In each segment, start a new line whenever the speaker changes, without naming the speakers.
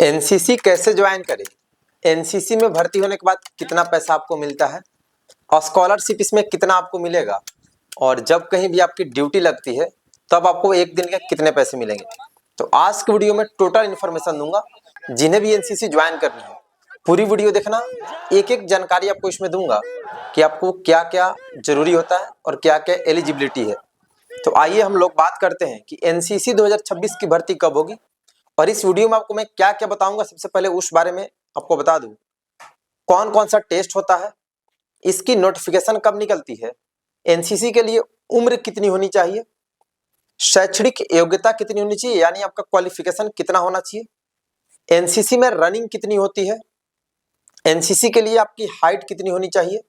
NCC कैसे join करें? NCC में भर्ती होने के बाद कितना पैसा आपको मिलता है और स्कॉलरशिप इसमें कितना आपको मिलेगा, और जब कहीं भी आपकी ड्यूटी लगती है तब आपको एक दिन के कितने पैसे मिलेंगे। तो आज की वीडियो में टोटल इन्फॉर्मेशन दूंगा। जिन्हें भी एनसीसी ज्वाइन करनी है पूरी वीडियो देखना, एक एक जानकारी आपको इसमें दूंगा कि आपको क्या क्या जरूरी होता है और क्या क्या एलिजिबिलिटी है। तो आइए हम लोग बात करते हैं कि एनसीसी 2026 की भर्ती कब होगी, और इस वीडियो में आपको मैं क्या क्या बताऊंगा। सबसे पहले उस बारे में आपको बता दूं कौन कौन सा टेस्ट होता है, इसकी नोटिफिकेशन कब निकलती है, एनसीसी के लिए उम्र कितनी होनी चाहिए, शैक्षणिक योग्यता कितनी होनी चाहिए यानी आपका क्वालिफिकेशन कितना होना चाहिए, एनसीसी में रनिंग कितनी होती है, एनसीसी के लिए आपकी हाइट कितनी होनी चाहिए,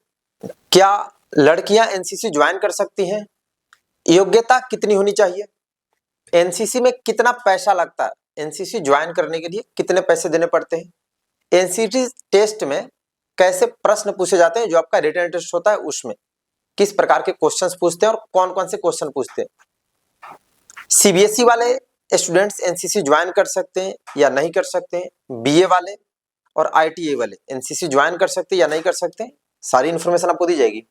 क्या लड़कियां एनसीसी ज्वाइन कर सकती हैं, योग्यता कितनी होनी चाहिए, एनसीसी में कितना पैसा लगता है, एनसीसी ज्वाइन करने के लिए कितने पैसे देने पड़ते हैं, एनसीसी टेस्ट में कैसे प्रश्न पूछे जाते हैं, जो आपका रिटन टेस्ट होता है उसमें किस प्रकार के क्वेश्चंस पूछते हैं और कौन कौन से क्वेश्चन पूछते हैं, सीबीएसई वाले स्टूडेंट्स एनसीसी ज्वाइन कर सकते हैं या नहीं कर सकते हैं, बीए वाले और आईटीआई वाले एनसीसी ज्वाइन कर सकते हैं या नहीं कर सकते हैं, सारी इन्फॉर्मेशन आपको दी जाएगी।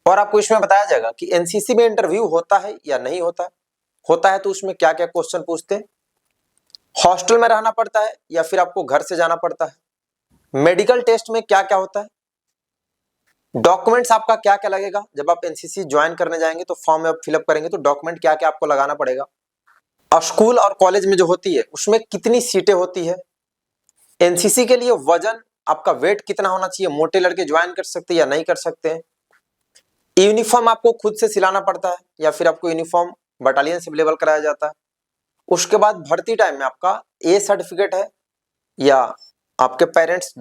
और आपको इसमें बताया जाएगा कि एनसीसी में इंटरव्यू होता है या नहीं होता है तो उसमें क्या क्या क्वेश्चन पूछते हैं, हॉस्टल में रहना पड़ता है या फिर आपको घर से जाना पड़ता है, मेडिकल टेस्ट में क्या क्या होता है, डॉक्यूमेंट्स आपका क्या क्या लगेगा जब आप एनसीसी ज्वाइन करने जाएंगे तो फॉर्म में आप फिलअप करेंगे तो डॉक्यूमेंट क्या क्या आपको लगाना पड़ेगा, और स्कूल और कॉलेज में जो होती है उसमें कितनी सीटें होती है, एनसीसी के लिए वजन आपका वेट कितना होना चाहिए, मोटे लड़के ज्वाइन कर सकते हैं या नहीं कर सकते हैं, यूनिफॉर्म आपको खुद से सिलाना पड़ता है या फिर आपको यूनिफॉर्म बटालियन से अवेलेबल कराया जाता है, उसके बाद भर्ती टाइम में आपका ए सर्टिफिकेट है या आपके पेरेंट्स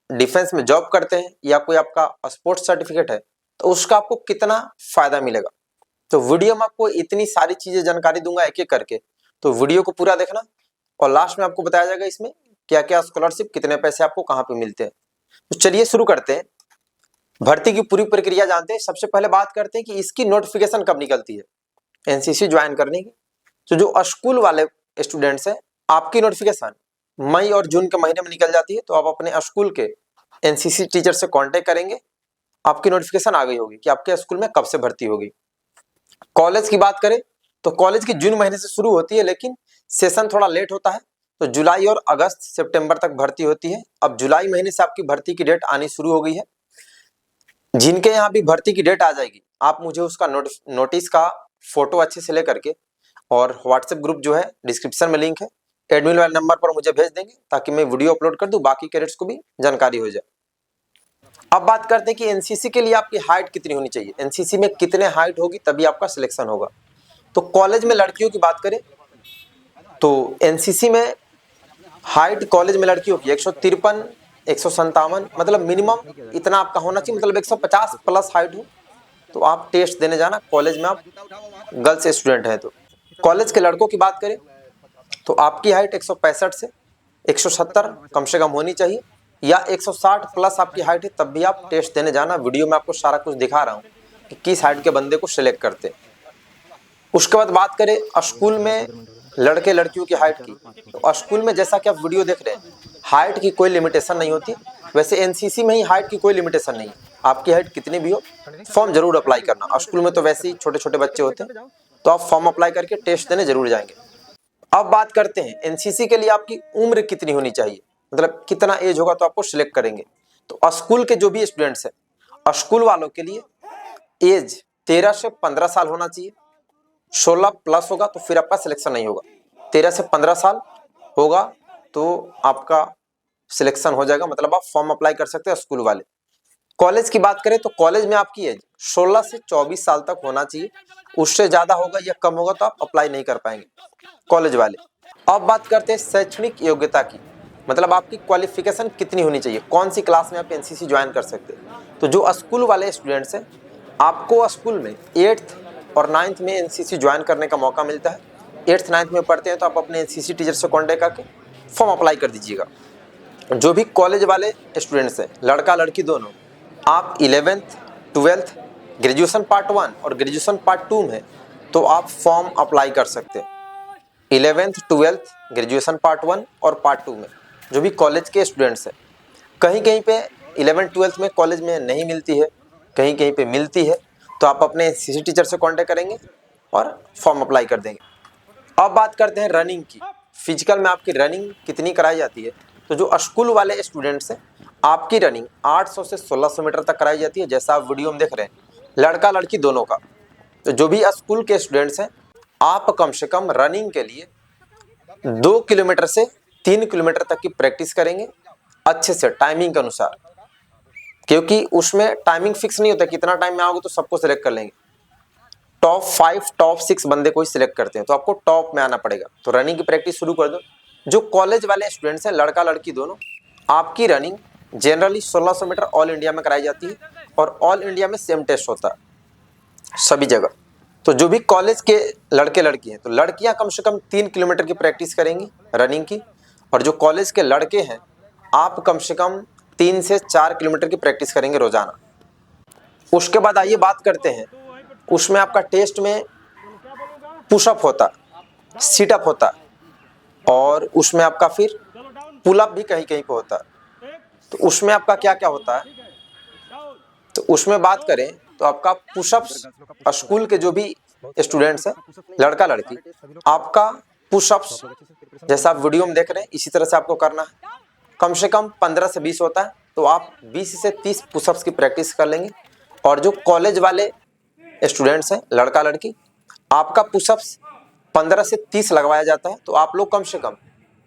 डिफेंस में जॉब करते हैं या कोई आपका स्पोर्ट्स सर्टिफिकेट है तो उसका आपको कितना फायदा मिलेगा। तो वीडियो में आपको इतनी सारी चीजें जानकारी दूंगा एक एक करके, तो वीडियो को पूरा देखना और लास्ट में आपको बताया जाएगा इसमें क्या क्या स्कॉलरशिप कितने पैसे आपको कहाँ पे मिलते हैं। तो चलिए शुरू करते हैं, भर्ती की पूरी प्रक्रिया जानते हैं। सबसे पहले बात करते हैं कि इसकी नोटिफिकेशन कब निकलती है एनसीसी ज्वाइन करने की। तो जो स्कूल वाले स्टूडेंट्स हैं आपकी नोटिफिकेशन मई और जून के महीने में निकल जाती है, तो आप अपने स्कूल के एनसीसी टीचर से कांटेक्ट करेंगे, आपकी नोटिफिकेशन आ गई होगी कि आपके स्कूल में कब से भर्ती होगी। कॉलेज की बात करें तो कॉलेज की जून महीने से शुरू होती है, लेकिन सेशन थोड़ा लेट होता है, तो जुलाई और अगस्त सितंबर तक भर्ती होती है। अब जुलाई महीने से आपकी भर्ती की डेट आनी शुरू हो गई है। जिनके यहाँ भी भर्ती की डेट आ जाएगी आप मुझे उसका नोटिस का फोटो अच्छे से लेकर के और व्हाट्सएप ग्रुप जो है डिस्क्रिप्शन में लिंक है, एडमिन वाले नंबर पर मुझे भेज देंगे ताकि मैं वीडियो अपलोड कर दूं, बाकी कैडेट्स को भी जानकारी हो जाए। अब बात करते हैं कि एनसीसी के लिए आपकी हाइट कितनी होनी चाहिए, एनसीसी में कितने हाइट होगी तभी आपका सिलेक्शन होगा। तो कॉलेज में लड़कियों की बात करें तो एनसीसी में हाइट कॉलेज में लड़कियों की 153 157, मतलब मिनिमम इतना आपका होना चाहिए, मतलब 150 प्लस हाइट हो तो आप टेस्ट देने जाना कॉलेज में, आप गर्ल्स स्टूडेंट हैं तो। कॉलेज के लड़कों की बात करें तो आपकी हाइट 165 से 170 कम से कम होनी चाहिए, या 160 प्लस आपकी हाइट है तब भी आप टेस्ट देने जाना। वीडियो में आपको सारा कुछ दिखा रहा हूँ कि किस हाइट के बंदे को सिलेक्ट करते हैं। उसके बाद बात करें स्कूल में लड़के लड़कियों की हाइट की, तो स्कूल में जैसा कि आप वीडियो देख रहे हैं हाइट की कोई लिमिटेशन नहीं होती। वैसे एनसीसी में ही हाइट की कोई लिमिटेशन नहीं है, आपकी हाइट कितनी भी हो फॉर्म जरूर अप्लाई करना। स्कूल में तो वैसे ही छोटे छोटे बच्चे होते हैं तो आप फॉर्म अप्लाई करके टेस्ट देने जरूर जाएंगे। अब बात करते हैं एनसीसी के लिए आपकी उम्र कितनी होनी चाहिए, मतलब कितना एज होगा तो आपको सिलेक्ट करेंगे। तो स्कूल के जो भी स्टूडेंट्स हैं स्कूल वालों के लिए एज 13 से 15 साल होना चाहिए, 16 प्लस होगा तो फिर आपका सिलेक्शन नहीं होगा, 13 से 15 साल होगा तो आपका सिलेक्शन हो जाएगा, मतलब आप फॉर्म अप्लाई कर सकते हैं स्कूल वाले। कॉलेज की बात करें तो कॉलेज में आपकी एज 16 से 24 साल तक होना चाहिए, उससे ज्यादा होगा या कम होगा तो आप अप्लाई नहीं कर पाएंगे कॉलेज वाले। अब बात करते हैं शैक्षणिक योग्यता की, मतलब आपकी क्वालिफिकेशन कितनी होनी चाहिए, कौन सी क्लास में आप एनसीसी ज्वाइन कर सकते हैं। तो जो स्कूल वाले स्टूडेंट्स हैं आपको स्कूल में 8th और 9th में एनसीसी ज्वाइन करने का मौका मिलता है। 8th 9th में पढ़ते हैं तो आप अपने एनसीसी टीचर से कॉन्टेक्ट करके फॉर्म अप्लाई कर दीजिएगा। जो भी कॉलेज वाले स्टूडेंट्स हैं लड़का लड़की दोनों, आप 11th 12th ग्रेजुएशन पार्ट 1 और ग्रेजुएशन पार्ट 2 में तो आप फॉर्म अप्लाई कर सकते हैं। 11th 12th ग्रेजुएशन पार्ट 1 और पार्ट 2 में जो भी कॉलेज के स्टूडेंट्स हैं, कहीं कहीं पे 11th-12th में कॉलेज में नहीं मिलती है, कहीं कहीं पे मिलती है, तो आप अपने एनसीसी टीचर से कांटेक्ट करेंगे और फॉर्म अप्लाई कर देंगे। अब बात करते हैं रनिंग की। फिजिकल में आपकी रनिंग कितनी कराई जाती है, तो जो स्कूल वाले स्टूडेंट्स हैं आपकी रनिंग 800 से 1600 मीटर तक कराई जाती है, जैसा आप वीडियो में देख रहे हैं, लड़का लड़की दोनों का। तो जो भी स्कूल के स्टूडेंट्स हैं, आप कम से कम रनिंग के लिए 2 किलोमीटर से 3 किलोमीटर तक की प्रैक्टिस करेंगे अच्छे से टाइमिंग के अनुसार, क्योंकि उसमें टाइमिंग फिक्स नहीं होता, कितना टाइम में आओगे तो सबको सिलेक्ट कर लेंगे। टॉप 5 टॉप 6 बंदे को ही सिलेक्ट करते हैं, तो आपको टॉप में आना पड़ेगा। तो रनिंग की प्रैक्टिस शुरू कर दो। जो कॉलेज वाले स्टूडेंट्स हैं, लड़का लड़की दोनों, आपकी running generally 1600 metre all India में कराई जाती है और ऑल इंडिया में सेम टेस्ट होता है सभी जगह। तो जो भी कॉलेज के लड़के लड़की हैं, तो लड़कियां कम से कम 3 किलोमीटर की प्रैक्टिस करेंगी रनिंग की, और जो कॉलेज के लड़के हैं आप कम से कम 3 से 4 किलोमीटर की प्रैक्टिस करेंगे रोजाना। उसके बाद आइए बात करते हैं, उसमें आपका टेस्ट में पुशअप होता है, सीटअप होता है, और उसमें आपका फिर पुलअप भी कहीं कहीं पे होता है। तो उसमें आपका क्या क्या होता है, तो उसमें बात करें तो आपका पुशअप्स, स्कूल के जो भी स्टूडेंट्स हैं लड़का लड़की, आपका पुशअप्स जैसा आप वीडियो में देख रहे हैं इसी तरह से आपको करना है। कम से कम 15 से 20 होता है, तो आप 20 से 30 पुशअप्स की प्रैक्टिस कर लेंगे। और जो कॉलेज वाले स्टूडेंट्स हैं लड़का लड़की, आपका पुशअप्स 15 से 30 लगवाया जाता है, तो आप लोग कम से कम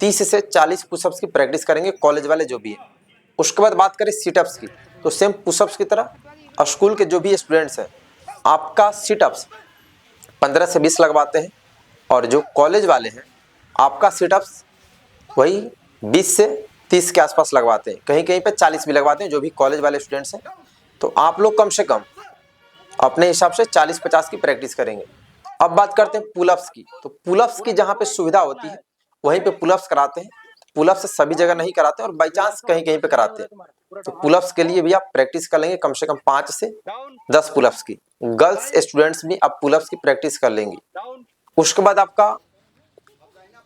30 से 40 पुशअप्स की प्रैक्टिस करेंगे कॉलेज वाले जो भी है। उसके बाद बात करें सिटअप्स की, तो सेम पुशअप्स की तरह स्कूल के जो भी स्टूडेंट्स हैं आपका सिटअप्स 15 से 20 लगवाते हैं, और जो कॉलेज वाले हैं आपका सिटअप्स वही 20 से 30 के आसपास लगवाते हैं, कहीं कहीं पे 40 भी लगवाते हैं जो भी कॉलेज वाले स्टूडेंट्स हैं। तो आप लोग कम से कम अपने हिसाब से 40-50 की प्रैक्टिस करेंगे। अब बात करते हैं पुलअप्स की, तो पुलअप्स की जहाँ पे सुविधा होती है वहीं पे पुलअप्स कराते हैं। पुलअप्स सभी जगह नहीं कराते और बाई चांस कहीं कहीं पे कराते हैं। तो पुलअप्स के लिए भी आप प्रैक्टिस कर लेंगे कम से कम 5 से 10 पुलअप्स की। गर्ल्स स्टूडेंट्स भी आप पुलअप्स की प्रैक्टिस कर लेंगी। उसके बाद आपका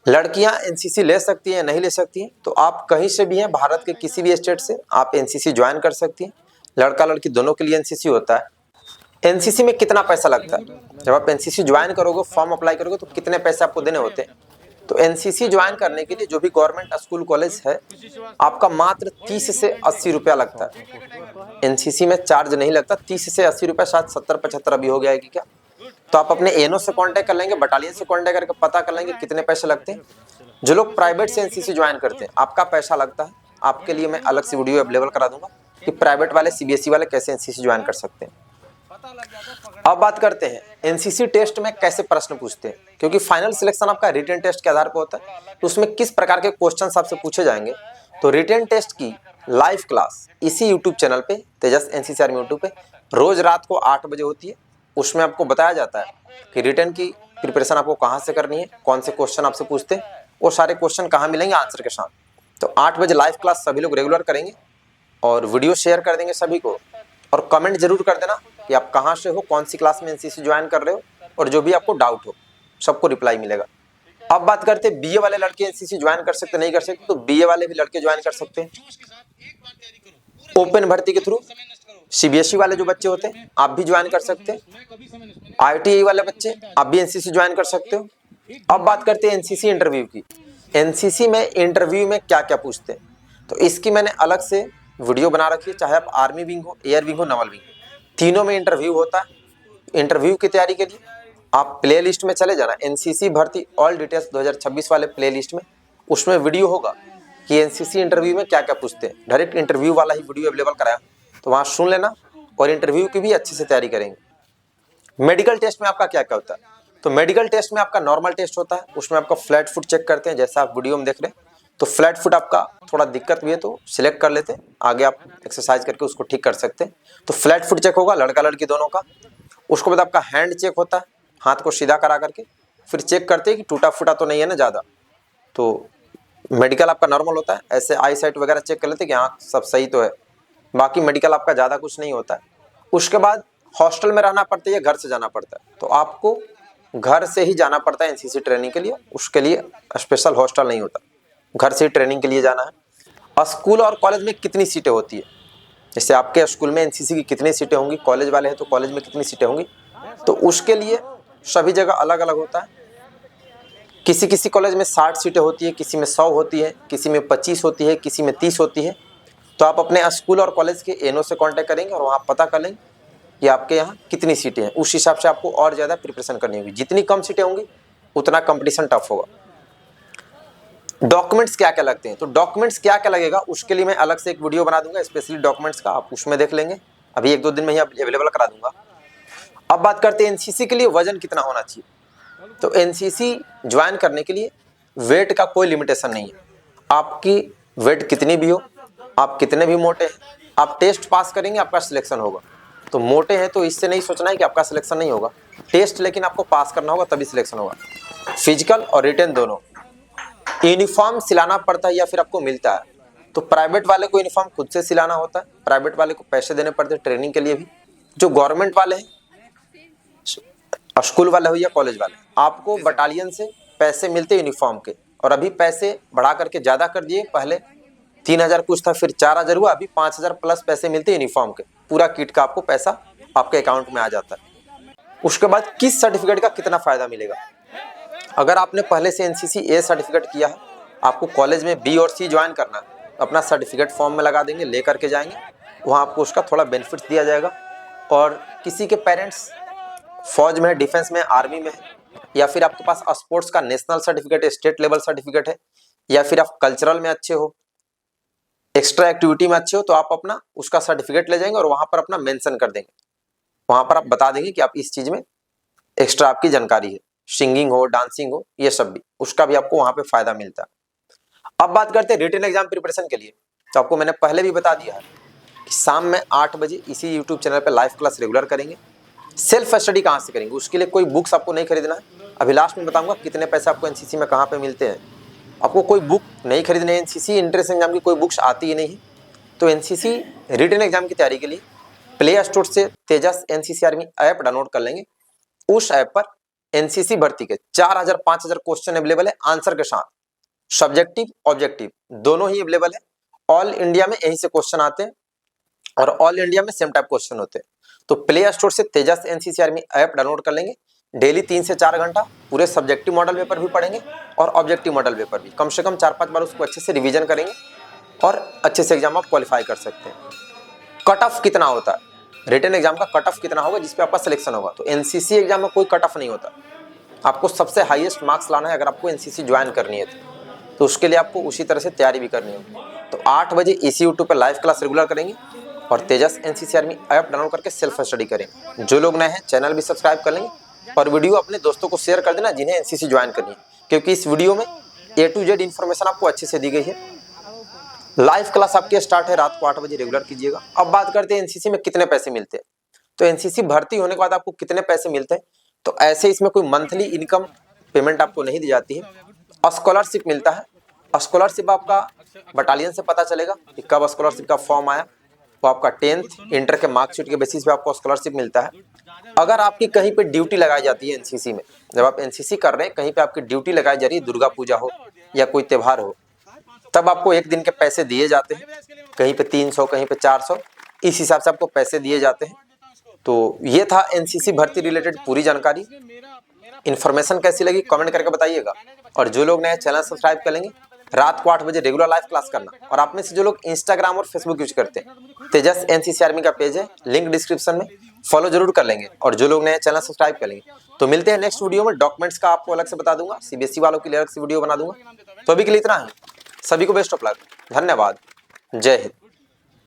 लड़कियां एनसीसी ले सकती हैं नहीं ले सकती हैं, तो आप कहीं से भी हैं, भारत के किसी भी स्टेट से आप एनसीसी ज्वाइन कर सकती हैं। लड़का लड़की दोनों के लिए एनसीसी होता है। एनसीसी में कितना पैसा लगता है, जब आप एनसीसी ज्वाइन करोगे, फॉर्म अप्लाई करोगे, तो कितने पैसे आपको देने होते हैं। तो एनसीसी ज्वाइन करने के लिए जो भी गवर्नमेंट स्कूल कॉलेज है आपका मात्र 30 से 80 रुपया लगता है। एनसीसी में चार्ज नहीं लगता, 30 से 80 रुपया, शायद 70-75 अभी हो गया है कि क्या। तो आप अपने एनओ से कांटेक्ट कर लेंगे, बटालियन से कांटेक्ट करके पता कर लेंगे कितने पैसे लगते हैं। जो लोग प्राइवेट से एनसीसी ज्वाइन करते हैं आपका पैसा लगता है, आपके लिए मैं अलग से वीडियो अवेलेबल करा दूंगा कि प्राइवेट वाले सीबीएसई वाले कैसे एनसीसी ज्वाइन कर सकते हैं। अब बात करते हैं एनसीसी टेस्ट में कैसे प्रश्न पूछते हैं, क्योंकि फाइनल सिलेक्शन आपका रिटन टेस्ट के आधार पर होता है, तो उसमें किस प्रकार के क्वेश्चंस आपसे पूछे जाएंगे। तो रिटन टेस्ट की लाइव क्लास इसी यूट्यूब चैनल पे, तेजस एनसीसी आर्मी यूट्यूब पे रोज रात को 8 बजे होती है। उसमें आपको बताया जाता है कि रिटन की प्रिपरेशन आपको कहाँ से करनी है, कौन से क्वेश्चन आपसे पूछते हैं, वो सारे क्वेश्चन कहाँ मिलेंगे आंसर के साथ। तो 8 बजे लाइव क्लास सभी लोग रेगुलर करेंगे और वीडियो शेयर कर देंगे सभी को, और कमेंट जरूर कर देना कि आप कहाँ से हो, कौन सी क्लास में एनसीसी ज्वाइन कर रहे हो, और जो भी आपको डाउट हो सबको रिप्लाई मिलेगा। अब बात करते हैं बीए वाले लड़के एनसीसी ज्वाइन कर सकते नहीं कर सकते, तो बीए वाले भी लड़के ज्वाइन कर सकते हैं ओपन भर्ती के थ्रू। सीबीएसई वाले जो बच्चे होते हैं आप भी ज्वाइन कर सकते हैं। आईटीआई वाले बच्चे आप भी एनसीसी ज्वाइन कर सकते हो। अब बात करते हैं एनसीसी इंटरव्यू की। एनसीसी में इंटरव्यू में क्या क्या पूछते हैं, तो इसकी मैंने अलग से वीडियो बना रखी है, चाहे आप आर्मी विंग हो, एयर विंग हो, नवल विंग, तीनों में इंटरव्यू होता है। इंटरव्यू की तैयारी के लिए आप प्ले लिस्ट में चले जाना, एनसीसी भर्ती ऑल डिटेल्स 2026 वाले प्ले लिस्ट में, उसमें वीडियो होगा कि एनसीसी इंटरव्यू में क्या क्या पूछते हैं। डायरेक्ट इंटरव्यू वाला ही वीडियो अवेलेबल कराया, तो वहाँ सुन लेना और इंटरव्यू की भी अच्छे से तैयारी करेंगे। मेडिकल टेस्ट में आपका क्या क्या होता है, तो मेडिकल टेस्ट में आपका नॉर्मल टेस्ट होता है, उसमें आपका फ्लैट फुट चेक करते हैं जैसा आप वीडियो में देख रहे हैं। तो फ्लैट फुट आपका थोड़ा दिक्कत भी है तो सिलेक्ट कर लेते हैं, आगे आप एक्सरसाइज करके उसको ठीक कर सकते हैं। तो फ्लैट फुट चेक होगा लड़का लड़की दोनों का। उसके बाद आपका हैंड चेक होता है, हाथ को सीधा करा करके फिर चेक करते हैं कि टूटा फूटा तो नहीं है ना ज़्यादा। तो मेडिकल आपका नॉर्मल होता है, ऐसे आई साइट वगैरह चेक कर लेते हैं कि हाँ सब सही तो है। बाकी मेडिकल आपका ज़्यादा कुछ नहीं होता है। उसके बाद हॉस्टल में रहना पड़ता है या घर से जाना पड़ता है, तो आपको घर से ही जाना पड़ता है एनसीसी ट्रेनिंग के लिए, उसके लिए स्पेशल हॉस्टल नहीं होता, घर से ही ट्रेनिंग के लिए जाना है। स्कूल और कॉलेज में कितनी सीटें होती है, जैसे आपके स्कूल में एनसीसी की कितनी सीटें होंगी, कॉलेज वाले हैं तो कॉलेज में कितनी सीटें होंगी, तो उसके लिए सभी जगह अलग अलग होता है। किसी किसी कॉलेज में 60 सीटें होती है, किसी में 100 होती है, किसी में 25 होती है, किसी में 30 होती है। तो आप अपने स्कूल और कॉलेज के एनओ से कांटेक्ट करेंगे और वहाँ पता कर लेंगे कि आपके यहाँ कितनी सीटें हैं। उस हिसाब से आपको और ज़्यादा प्रिपरेशन करनी होगी। जितनी कम सीटें होंगी उतना कंपटीशन टफ होगा। डॉक्यूमेंट्स क्या क्या लगते हैं, तो डॉक्यूमेंट्स क्या क्या लगेगा उसके लिए मैं अलग से एक वीडियो बना दूंगा स्पेशली डॉक्यूमेंट्स का, आप उसमें देख लेंगे। अभी 1-2 दिन में ही अवेलेबल करा दूंगा। अब बात करते हैं एनसीसी के लिए वजन कितना होना चाहिए। तो एनसीसी ज्वाइन करने के लिए वेट का कोई लिमिटेशन नहीं है। आपकी वेट कितनी भी हो, आप कितने भी मोटे हैं, आप टेस्ट पास करेंगे आपका सिलेक्शन होगा। तो मोटे हैं तो इससे नहीं सोचना है कि आपका सिलेक्शन नहीं होगा, टेस्ट लेकिन आपको पास करना होगा तभी सिलेक्शन होगा। फिजिकल और रिटन दोनों। यूनिफॉर्म सिलाना पड़ता है या फिर आपको मिलता है, तो प्राइवेट वाले को यूनिफॉर्म खुद से सिलाना होता है, प्राइवेट वाले को पैसे देने पड़ते हैं ट्रेनिंग के लिए भी। जो गवर्नमेंट वाले हैं, स्कूल वाले हो या कॉलेज वाले, आपको बटालियन से पैसे मिलते यूनिफॉर्म के, और अभी पैसे बढ़ा करके ज़्यादा कर दिए। पहले 3000 कुछ था, फिर 4000 हुआ, अभी 5000 प्लस पैसे मिलते यूनिफॉर्म के। पूरा किट का आपको पैसा आपके अकाउंट में आ जाता है। उसके बाद किस सर्टिफिकेट का कितना फ़ायदा मिलेगा। अगर आपने पहले से एनसीसी ए सर्टिफिकेट किया है, आपको कॉलेज में बी और सी ज्वाइन करना है, अपना सर्टिफिकेट फॉर्म में लगा देंगे, ले करके जाएंगे, वहाँ आपको उसका थोड़ा बेनिफिट दिया जाएगा। और किसी के पेरेंट्स फौज में है, डिफेंस में, आर्मी में है, या फिर आपके पास स्पोर्ट्स का नेशनल सर्टिफिकेट है, स्टेट लेवल सर्टिफिकेट है, या फिर आप कल्चरल में अच्छे हो, एक्स्ट्रा एक्टिविटी में अच्छे हो, तो आप अपना उसका सर्टिफिकेट ले जाएंगे और वहाँ पर अपना मेंशन कर देंगे। वहाँ पर आप बता देंगे कि आप इस चीज़ में एक्स्ट्रा आपकी जानकारी है, सिंगिंग हो, डांसिंग हो, ये सब भी, उसका भी आपको वहाँ पे फायदा मिलता है। अब बात करते हैं रिटन एग्जाम प्रिपरेशन के लिए। तो आपको मैंने पहले भी बता दिया है कि शाम में 8 बजे इसी यूट्यूब चैनल पर लाइव क्लास रेगुलर करेंगे। सेल्फ स्टडी कहाँ से करेंगे, उसके लिए कोई बुक्स आपको नहीं खरीदना है। अभी लास्ट में बताऊंगा कितने पैसे आपको एनसीसी में कहाँ पे मिलते हैं। आपको कोई बुक नहीं खरीदनी है, एनसीसी एंट्रेंस एग्जाम की कोई बुक्स आती ही नहीं है। तो एनसीसी रिटन एग्जाम की तैयारी के लिए प्ले स्टोर से तेजस एनसीसी आर्मी ऐप डाउनलोड कर लेंगे। उस ऐप पर एनसीसी भर्ती के 4000 5000 क्वेश्चन अवेलेबल है आंसर के साथ, सब्जेक्टिव ऑब्जेक्टिव दोनों ही अवेलेबल है। ऑल इंडिया में यहीं से क्वेश्चन आते हैं और ऑल इंडिया में सेम टाइप क्वेश्चन होते हैं। तो प्ले स्टोर से तेजस एनसीसी आर्मी ऐप डाउनलोड कर लेंगे। डेली 3 से 4 घंटा पूरे सब्जेक्टिव मॉडल पेपर भी पढ़ेंगे और ऑब्जेक्टिव मॉडल पेपर भी, कम से कम 4-5 बार उसको अच्छे से रिवीजन करेंगे और अच्छे से एग्जाम आप क्वालिफाई कर सकते हैं। कट ऑफ कितना होता है, रिटन एग्जाम का कट ऑफ कितना होगा जिसपे आपका सिलेक्शन होगा। तो एनसीसी एग्जाम में कोई कट ऑफ नहीं होता, आपको सबसे हाईएस्ट मार्क्स लाना है अगर आपको एनसीसी ज्वाइन करनी है तो उसके लिए आपको उसी तरह से तैयारी भी करनी होगी। तो 8 बजे इसी यूट्यूब पर लाइव क्लास रेगुलर करेंगे और तेजस एनसीसी आर्मी ऐप डाउनलोड करके सेल्फ स्टडी करेंगे। जो लोग नए हैं चैनल भी सब्सक्राइब कर लेंगे और वीडियो अपने दोस्तों को शेयर कर देना जिन्हें एनसीसी ज्वाइन करनी है, क्योंकि इस वीडियो में A to Z इन्फॉर्मेशन आपको अच्छे से दी गई है। लाइव क्लास आपकी स्टार्ट है रात को 8 बजे, रेगुलर कीजिएगा। अब बात करते हैं एनसीसी में कितने पैसे मिलते हैं। तो एनसीसी भर्ती होने के बाद आपको कितने पैसे मिलते हैं, तो ऐसे इसमें कोई मंथली इनकम पेमेंट आपको नहीं दी जाती है। स्कॉलरशिप मिलता है। स्कॉलरशिप आपका बटालियन से पता चलेगा कि कब स्कॉलरशिप का फॉर्म आया, वो आपका 10th इंटर के मार्कशीट के बेसिस पे आपको स्कॉलरशिप मिलता है। अगर आपकी कहीं पे ड्यूटी लगाई जाती है एनसीसी में, जब आप एनसीसी कर रहे हैं कहीं पे आपकी ड्यूटी लगाई जा रही है, दुर्गा पूजा हो या कोई त्यौहार हो, तब आपको एक दिन के पैसे दिए जाते हैं। कहीं पे 300, कहीं पे 400, इस हिसाब से आपको पैसे दिए जाते हैं। तो ये था एनसीसी भर्ती रिलेटेड पूरी जानकारी। इन्फॉर्मेशन कैसी लगी कमेंट करके बताइएगा। और जो लोग नए चैनल सब्सक्राइब कर लेंगे, रात को 8 बजे रेगुलर लाइव क्लास करना। और आप में से जो लोग इंस्टाग्राम और फेसबुक यूज करते हैं, तेजस एनसीसी आर्मी का पेज है, लिंक डिस्क्रिप्शन में, फॉलो जरूर कर लेंगे। और जो लोग नए चैनल सब्सक्राइब कर लेंगे, तो मिलते हैं नेक्स्ट वीडियो में। डॉक्यूमेंट्स का आपको अलग से बता दूंगा, सीबीएसई वालों के लिए अलग से वीडियो बना दूंगा। तो अभी के लिए इतना ही, सभी को बेस्ट ऑफ लक, धन्यवाद, जय हिंद।